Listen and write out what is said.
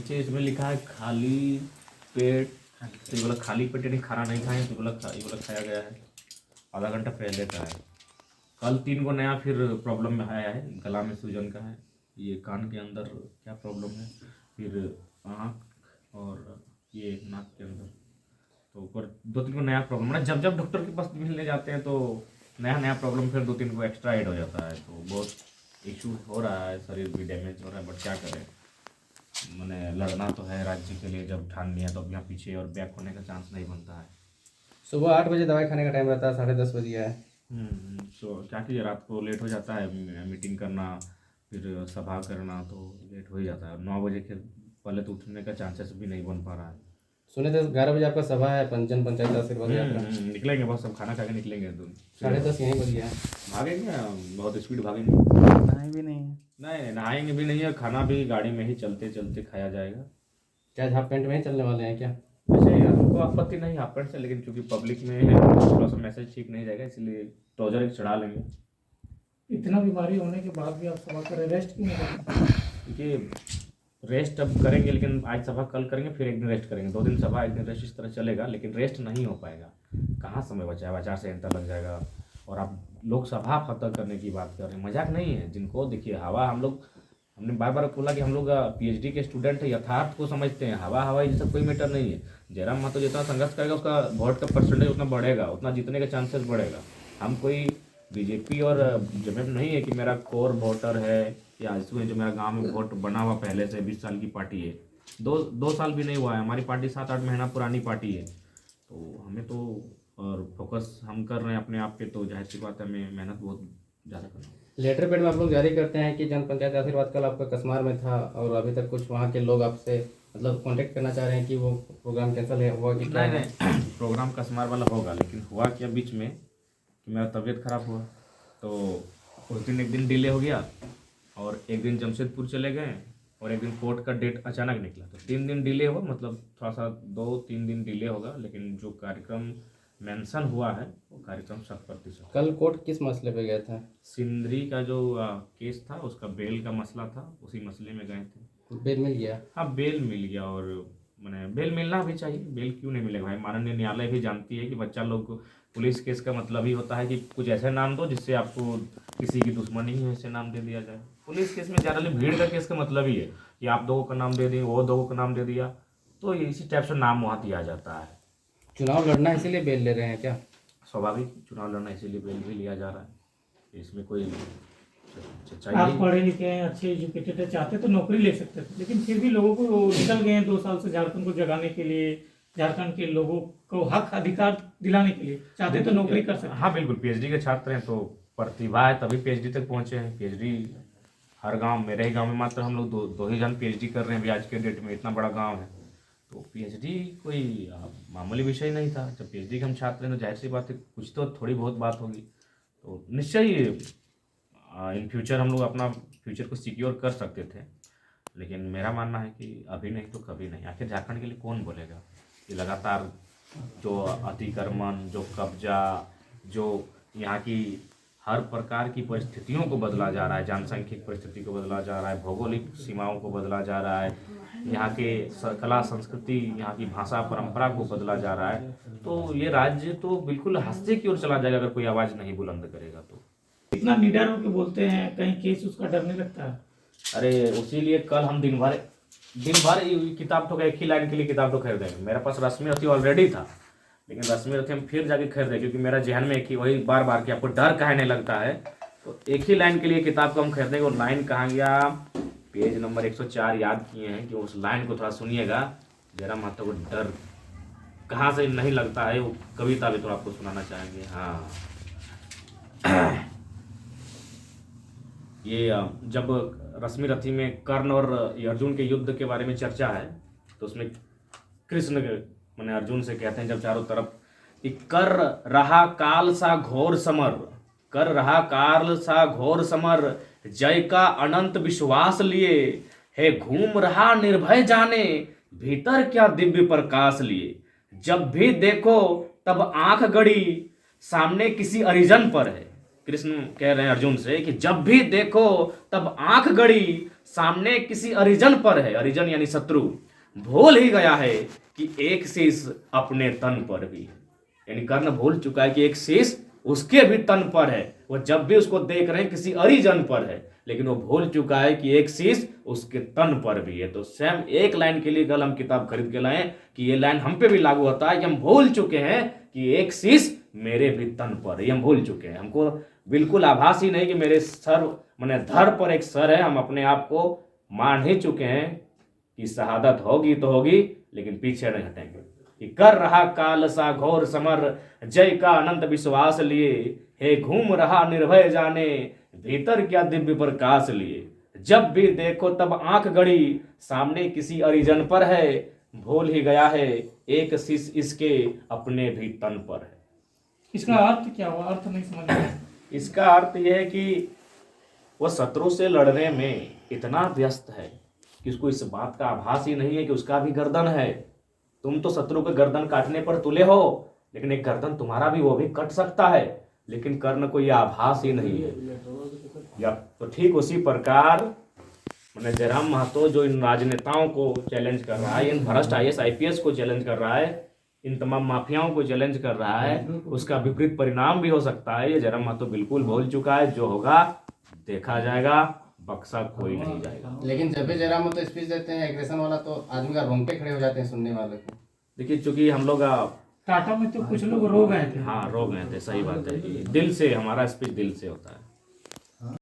नीचे इसमें लिखा है खाली पेट। तो ये बोला खाली पेट यानी खाना नहीं खाएं, तो ये बोला खाया गया है, आधा घंटा पहले का है। कल 3 को नया फिर प्रॉब्लम में आया है, गला में सूजन का है, ये कान के अंदर क्या प्रॉब्लम है, फिर आँख और ये नाक के अंदर, तो ऊपर 2-3 को नया प्रॉब्लम है। जब जब डॉक्टर के पास मिलने जाते हैं तो नया नया प्रॉब्लम फिर 2-3 को एक्स्ट्रा ऐड हो जाता है, तो बहुत इशू हो रहा है, शरीर भी डैमेज हो रहा है, बट क्या करें। मैंने लड़ना तो है राज्य के लिए, जब ठान लिया तो अब यहाँ पीछे और बैक होने का चांस नहीं बनता है। सुबह 8 बजे दवाई खाने का टाइम रहता है, 10:30 बजे है। तो क्या कीजिए, रात को लेट हो जाता है, मीटिंग करना फिर सभा करना तो लेट हो ही जाता है। 9 बजे के पहले तो उठने का चांसेस भी नहीं बन पा रहा है। सुने थे 11 बजे आपका सभा है, पंचन पंचायत आशीर्वाद यात्रा। निकलेंगे बस, सब खाना खा के निकलेंगे। 10:30 यहीं बज गया है। भागेंगे, बहुत स्पीड भागेंगे, नहाए भी नहीं है। नहीं नहाएंगे भी नहीं है, खाना भी गाड़ी में ही चलते चलते खाया जाएगा। क्या हाफ पैंट में ही चलने वाले हैं क्या? वैसे यार हमको आपत्ति नहीं हाफ पैंट से, लेकिन चूंकि पब्लिक में है थोड़ा सा मैसेज ठीक नहीं जाएगा, इसलिए ट्राउजर एक चढ़ा लेंगे। इतना बीमारी होने के बाद भी आप सभा करें, रेस्ट क्यों नहीं करते? क्योंकि रेस्ट अब करेंगे, लेकिन आज सभा कल करेंगे, फिर एक दिन रेस्ट करेंगे, 2 दिन सभा 1 दिन रेस्ट, इस तरह चलेगा, लेकिन रेस्ट नहीं हो पाएगा। कहाँ समय बचा है, आचार संहिता लग जाएगा, और आप लोकसभा फतह करने की बात कर रहे हैं, मजाक नहीं है। जिनको देखिए हवा, हमने बार बार बोला कि हम लोग पीएचडी के स्टूडेंट है, यथार्थ को समझते हैं। हवा ये सब कोई मैटर नहीं है। जयराम महतो जितना संघर्ष करेगा उसका वोट का परसेंटेज उतना बढ़ेगा, उतना जीतने का चांसेस बढ़ेगा। हम कोई बीजेपी और जमीन नहीं है कि मेरा कोर वोटर है या आजसू है जो मेरा गांव में वोट बना हुआ पहले से 20 साल की पार्टी है। दो साल भी नहीं हुआ है, हमारी पार्टी 7-8 महीना पुरानी पार्टी है। तो हमें तो और फोकस हम कर रहे हैं अपने आप पे, तो जाहिर सी बात है हमें मेहनत बहुत ज़्यादा करना है। लेटर पैड में आप लोग जारी करते हैं कि जन पंचायत आशीर्वाद कल आपका कसमार में था और अभी तक कुछ वहाँ के लोग आपसे मतलब कांटेक्ट करना चाह रहे हैं कि वो प्रोग्राम कैंसिल है हुआ कि क्या? नहीं प्रोग्राम कसमार वाला होगा, लेकिन हुआ क्या बीच में कि मेरा तबीयत खराब हुआ, तो उस दिन एक दिन डिले हो गया, और एक दिन जमशेदपुर चले गए, और एक दिन कोर्ट का डेट अचानक निकला, तो 3 दिन डिले हुआ। मतलब थोड़ा सा 2-3 दिन डिले होगा, लेकिन जो कार्यक्रम मेंशन हुआ है वो कार्यक्रम 100%। कल कोर्ट किस मसले पे गया था? सिंदरी का जो केस था, उसका बेल का मसला था, उसी मसले में गए थे। बेल मिल गया? हाँ बेल मिल गया, और मैंने बेल मिलना भी चाहिए, बेल क्यों नहीं मिलेगा भाई। माननीय न्यायालय भी जानती है कि बच्चा लोग को पुलिस केस का मतलब ही होता है कि कुछ ऐसे नाम दो जिससे आपको किसी की दुश्मनी है, ऐसे नाम दे दिया जाए। पुलिस केस में जनरली भीड़ का केस का मतलब ही है कि आप 2 का नाम दे दिए, वो 2 का नाम दे दिया, तो इसी टाइप से नाम वहाँ दिया जाता है। चुनाव लड़ना इसीलिए बेल ले रहे हैं क्या? स्वाभाविक, चुनाव लड़ना इसीलिए बेल भी लिया जा रहा है, इसमें कोई सच्चाई आप नहीं। पढ़े लिखे हैं, अच्छे एजुकेटेड है, चाहते तो नौकरी ले सकते थे, लेकिन फिर भी लोगों को निकल गए हैं 2 साल से झारखंड को जगाने के लिए, झारखंड के लोगों को हक अधिकार दिलाने के लिए चाहते तो नौकरी कर सकते। हाँ बिल्कुल, पीएचडी के छात्र हैं तो प्रतिभा है तभी पीएचडी तक पहुँचे हैं। पीएचडी हर गांव, मेरे ही गांव में मात्र हम लोग दो ही जन पीएचडी कर रहे हैं अभी आज के डेट में, इतना बड़ा गांव है, तो पीएचडी कोई मामूली विषय नहीं था। जब पीएचडी के हम छात्र हैं तो जाहिर सी बात है कुछ तो थोड़ी बहुत बात होगी, तो निश्चय ही इन फ्यूचर हम लोग अपना फ्यूचर को सिक्योर कर सकते थे। लेकिन मेरा मानना है कि अभी नहीं तो कभी नहीं। आखिर झारखंड के लिए कौन बोलेगा कि लगातार जो अतिक्रमण, जो कब्जा, जो यहाँ की हर प्रकार की परिस्थितियों को बदला जा रहा है, जनसांख्यिक परिस्थिति को बदला जा रहा है, भौगोलिक सीमाओं को बदला जा रहा है, यहाँ के कला संस्कृति, यहाँ की भाषा परंपरा को बदला जा रहा है, तो ये राज्य तो बिल्कुल हस्ते की ओर चला जाएगा अगर कोई आवाज़ नहीं बुलंद करेगा तो। इतना निडर होकर बोलते हैं, कहीं केस उसका डरने लगता है। अरे उसीलिए कल हम दिन भर किताब ठोके, एक ही लाइन के लिए किताब तो खरीदेंगे। मेरे पास रश्मि रथी ऑलरेडी था, लेकिन रश्मि रथी हम फिर जाके खरीदे, क्योंकि मेरा जहन में एक ही वही बार बार कि आपको डर कहने लगता है, तो एक ही लाइन के लिए किताब को हम खरीदेंगे। और लाइन कहाँ गया, पेज नंबर 104 याद किए हैं कि उस लाइन को थोड़ा सुनिएगा। जयराम महतो को डर कहाँ से नहीं लगता है, वो कविता भी तो आपको सुनाना चाहेंगे। हाँ ये जब रश्मि रथी में कर्ण और अर्जुन के युद्ध के बारे में चर्चा है, तो उसमें कृष्ण मैंने अर्जुन से कहते हैं जब चारों तरफ कि कर रहा काल सा घोर समर, कर रहा काल सा घोर समर, जय का अनंत विश्वास लिए, है घूम रहा निर्भय जाने, भीतर क्या दिव्य प्रकाश लिए। जब भी देखो तब आंख गड़ी, सामने किसी अरिजन पर है, कृष्ण कह रहे हैं अर्जुन से कि जब भी देखो तब आंख गड़ी सामने किसी अरिजन पर है, अरिजन यानी शत्रु, भूल ही गया है कि एक शीश अपने तन पर भी है। यानी कर्ण भूल चुका है कि एक शीश उसके भी तन पर है। वो जब भी उसको देख रहे हैं किसी अरिजन पर है, लेकिन वो भूल चुका है कि एक शीश उसके तन पर भी है। तो सेम एक लाइन के लिए कल हम किताब खरीद के लाए कि ये लाइन हम पे भी लागू होता है कि हम भूल चुके हैं कि एक शीश मेरे भी तन पर है। हम भूल चुके हैं, हमको बिल्कुल आभास ही नहीं कि मेरे सर मैंने धड़ पर एक सर है। हम अपने आप को मान ही चुके हैं कि शहादत होगी तो होगी, लेकिन पीछे नहीं हटेंगे। कि कर रहा काल सा घोर समर, जय का अनंत विश्वास लिए, हे घूम रहा निर्भय जाने, भीतर क्या दिव्य प्रकाश लिए। जब भी देखो तब आंख गड़ी सामने किसी अरिजन पर है, भूल ही गया है एक शीश इसके अपने भी तन पर है। इसका अर्थ क्या हुआ? अर्थ नहीं समझ में आया। इसका अर्थ यह है कि वह शत्रु से लड़ने में इतना व्यस्त है कि उसको इस बात का आभास ही नहीं है कि उसका भी गर्दन है। तुम तो शत्रु के गर्दन काटने पर तुले हो, लेकिन एक गर्दन तुम्हारा भी वो भी कट सकता है, लेकिन कर्ण को यह आभास ही नहीं है। या तो ठीक उसी प्रकार मैंने जयराम महतो जो इन राजनेताओं को चैलेंज कर रहा है, इन भ्रष्ट IAS IPS को चैलेंज कर रहा है, इन तमाम माफियाओं को चैलेंज कर रहा है, उसका विपरीत परिणाम भी हो सकता है। ये जयराम महतो बिल्कुल भूल चुका है। जो होगा देखा जाएगा, बक्सा कोई नहीं जाएगा। लेकिन जब भी जयराम महतो स्पीच देते हैं एग्रेशन वाला, तो आदमी का रोंगटे खड़े हो जाते हैं सुनने वाले को। देखिए, चूंकि हम लोग टाटा में तो कुछ लोग रो गए थे। हाँ रो गए थे, सही बात है। दिल से हमारा स्पीच दिल से होता है।